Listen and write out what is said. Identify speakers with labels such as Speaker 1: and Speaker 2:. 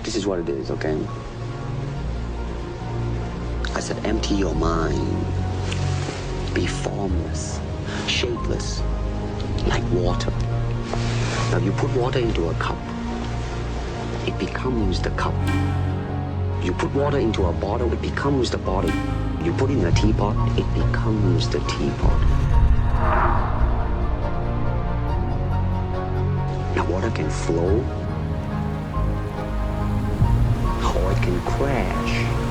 Speaker 1: This is what it is, okay? I said empty your mind. Be formless, shapeless, like water. Now you put water into a cup, it becomes the cup. You put water into a bottle, it becomes the bottle. You put it in a teapot, it becomes the teapot. Now water can flow, or it can crash.